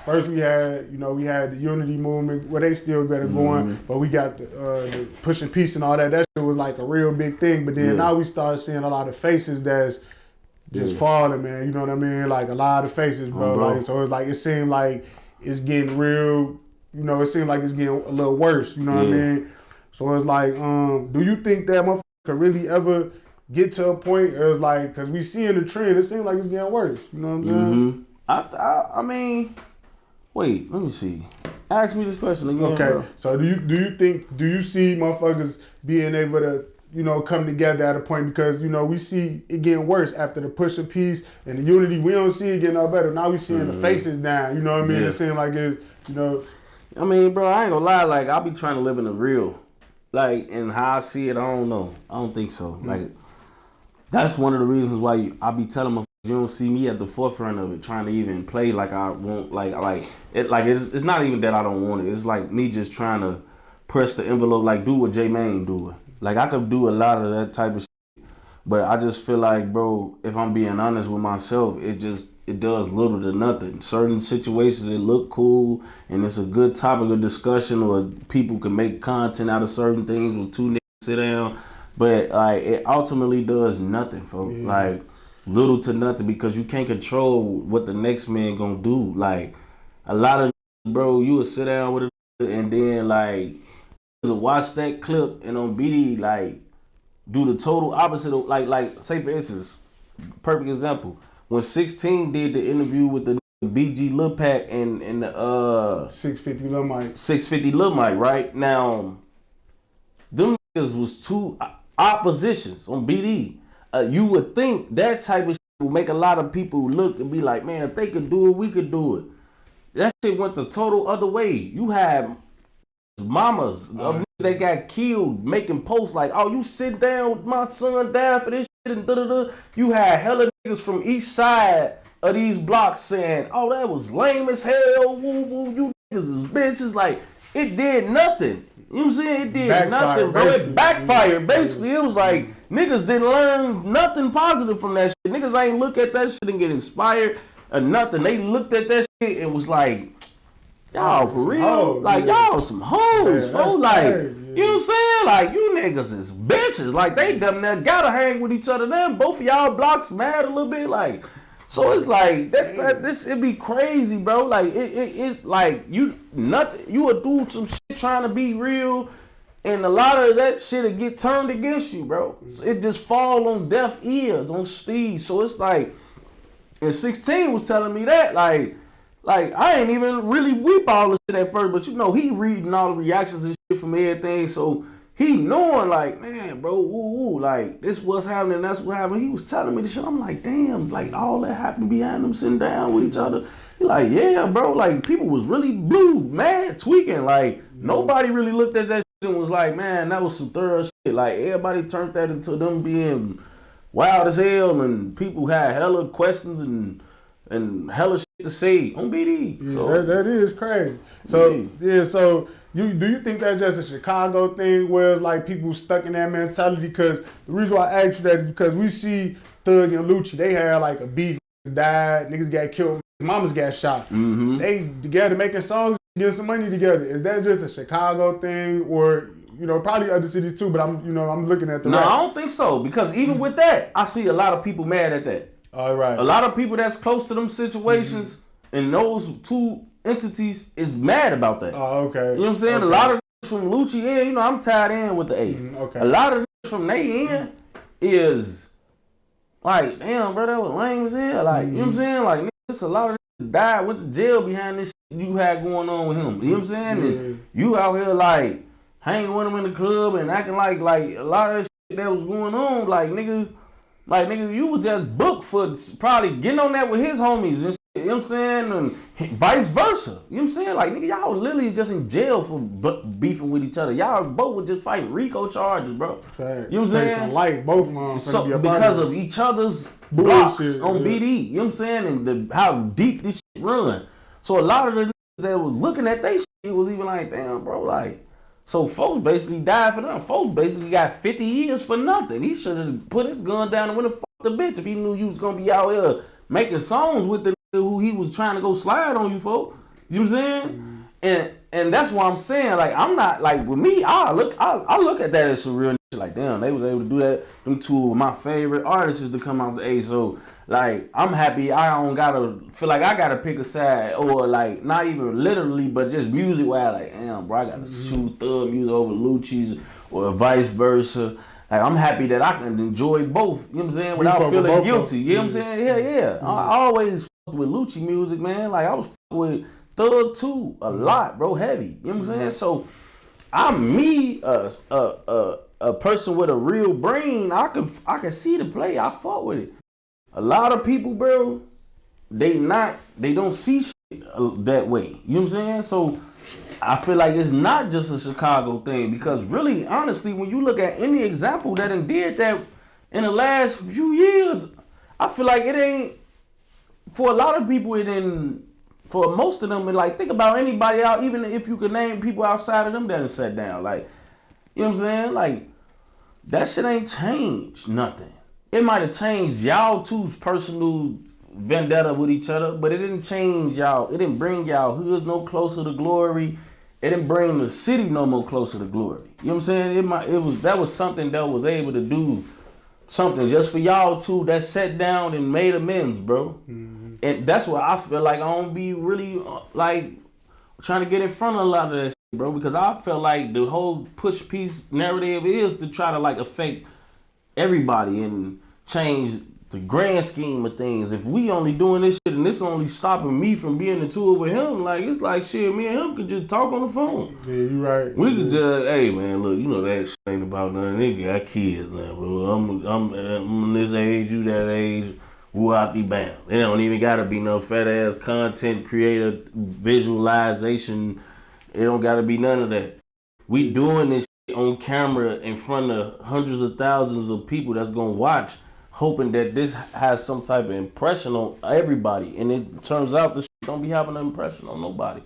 First we had, we had the unity movement where they still got it going, but we got the pushing peace and all that. That shit was like a real big thing. But then now we start seeing a lot of faces that's just falling, man. You know what I mean? Like a lot of faces, bro. Like so, it's like it seemed like it's getting real. It seemed like it's getting a little worse. You know what I mean? So it's like, do you think that motherfucker could really ever get to a point? It's like, cause we seeing the trend. It seems like it's getting worse. You know what I'm saying? I mean, wait. Let me see. Ask me this question again. Okay. Bro. So do you see motherfuckers being able to, come together at a point, because, we see it getting worse after the push of peace and the unity. We don't see it getting no better. Now we seeing the faces down. You know what I mean? It seems like it's, I mean, bro, I ain't gonna lie. Like, I be trying to live in the real. Like, and how I see it, I don't know. I don't think so. Like, that's one of the reasons why I be telling them you don't see me at the forefront of it, trying to even play like I want. It's not even that I don't want it. It's like me just trying to press the envelope, like do what J-Mane do. Like, I could do a lot of that type of shit, but I just feel like, bro, if I'm being honest with myself, it does little to nothing. Certain situations, it look cool, and it's a good topic of discussion, or people can make content out of certain things when two niggas sit down, but like it ultimately does nothing, folks. Like, little to nothing, because you can't control what the next man gonna do. Like, a lot of, bro, you would sit down with a and then like watch that clip and on BD like do the total opposite of like say for instance, perfect example, when 16 did the interview with the BG Lil Pack and the 650 Lil Mike. 650 Lil Mike, right? Now them niggas was two oppositions on BD. You would think that type of shit would make a lot of people look and be like, man, if they could do it, we could do it. That shit went the total other way. You had mamas that got killed making posts like, oh, you sit down with my son down for this shit and da-da-da. You had hella niggas from each side of these blocks saying, oh, that was lame as hell, woo-woo, you niggas is bitches. Like, it did nothing. You know what I'm saying? It did nothing, bro. It backfired. Basically, it was like niggas didn't learn nothing positive from that shit. Niggas ain't look at that shit and get inspired or nothing. They looked at that shit and was like, y'all for real? Hoes, like, y'all some hoes, folks. Like, you know what I'm saying? Like, you niggas is bitches. Like, they damn near gotta hang with each other. Then both of y'all blocks mad a little bit. Like, so it's like it be crazy, bro. Like it like you would do some shit trying to be real, and a lot of that shit will get turned against you, bro. So it just fall on deaf ears, on Steve. So it's like, and 16 was telling me that, like I ain't even really weep all this shit at first, but he reading all the reactions and shit from everything, so he knowing like, man, bro, woo, like this what's happening, that's what happened. He was telling me this shit. I'm like, damn, like all that happened behind them sitting down with each other. He like, yeah, bro, like people was really blue, mad, tweaking. Like nobody really looked at that shit and was like, man, that was some thorough shit. Like everybody turned that into them being wild as hell, and people had hella questions and hella shit to say on BD. Yeah, so, that is crazy. So so do you think that's just a Chicago thing where it's like people stuck in that mentality? Because the reason why I asked you that is because we see Thugga and Lucci, they had like a beef, died, niggas got killed, mamas got shot. Mm-hmm. They together making songs, getting some money together. Is that just a Chicago thing, or probably other cities too? But I'm looking at the No, I don't think so, because even with that, I see a lot of people mad at that. All right. A lot of people that's close to them situations and those two entities is mad about that. Oh, okay. You know what I'm saying? Okay. A lot of from Lucci, I'm tied in with the A. Okay. A lot of from they end is like, damn, bro, that was lame as hell. Like, you know what I'm saying? Like, it's a lot of niggas died, went to jail behind this shit you had going on with him. You know what I'm saying? Yeah. And you out here like hanging with him in the club and acting like a lot of that shit that was going on, like nigga, you was just booked for probably getting on that with his homies and shit, you know what I'm saying? And vice versa. You know what I'm saying? Like, nigga, y'all literally just in jail for beefing with each other. Y'all both were just fighting RICO charges, bro. Fact. You know what I'm saying? Light, both of them. So, because of each other's blocks on BD. You know what I'm saying? And how deep this shit run. So a lot of the niggas that was looking at they shit was even like, damn, bro, like, so folks basically died for them. Folks basically got 50 years for nothing. He should have put his gun down and went and fucked the bitch if he knew you was gonna be out here making songs with the who he was trying to go slide on you for. You know what I'm saying? And that's why I'm saying, like, I'm not, like, with me, I look at that as some real shit. Like, damn, they was able to do that. Them two of my favorite artists to come out the A. So, like, I'm happy I don't gotta feel like I gotta pick a side, or like, not even literally, but just music wise, like, damn, bro, I gotta shoot Thug music over Lucci's, or vice versa. Like, I'm happy that I can enjoy both, you know what I'm saying, without feeling guilty. You know what I'm saying? Yeah. I always fucked with Lucci music, man. Like, I was fucking with Thug too a lot, bro, heavy. You know what I'm saying? So I'm me, a person with a real brain. I can see the play. I fought with it. A lot of people, bro, they don't see shit that way. You know what I'm saying? So I feel like it's not just a Chicago thing, because really, honestly, when you look at any example that did that in the last few years, I feel like it ain't, for a lot of people, it didn't. For most of them, like, think about anybody out, even if you could name people outside of them that have sat down. Like, you know what I'm saying? Like, that shit ain't changed nothing. It might have changed y'all two's personal vendetta with each other, but it didn't change y'all. It didn't bring y'all hoods no closer to glory. It didn't bring the city no more closer to glory. You know what I'm saying? That was something that was able to do something just for y'all two that sat down and made amends, bro. And that's why I feel like I don't be really like trying to get in front of a lot of that shit, bro, because I feel like the whole push piece narrative is to try to like affect everybody and change the grand scheme of things. If we only doing this shit and this only stopping me from being the tour with him, like, it's like, shit, me and him could just talk on the phone. Yeah, you right. We could just, hey man, look, you know that shit ain't about nothing. Nigga got kids now, bro. I'm this age, you that age. Woo-hop-y bam. It don't even gotta be no fat ass content creator visualization. It don't gotta be none of that. We doing this shit on camera in front of hundreds of thousands of people that's gonna watch, hoping that this has some type of impression on everybody. And it turns out this shit don't be having an impression on nobody.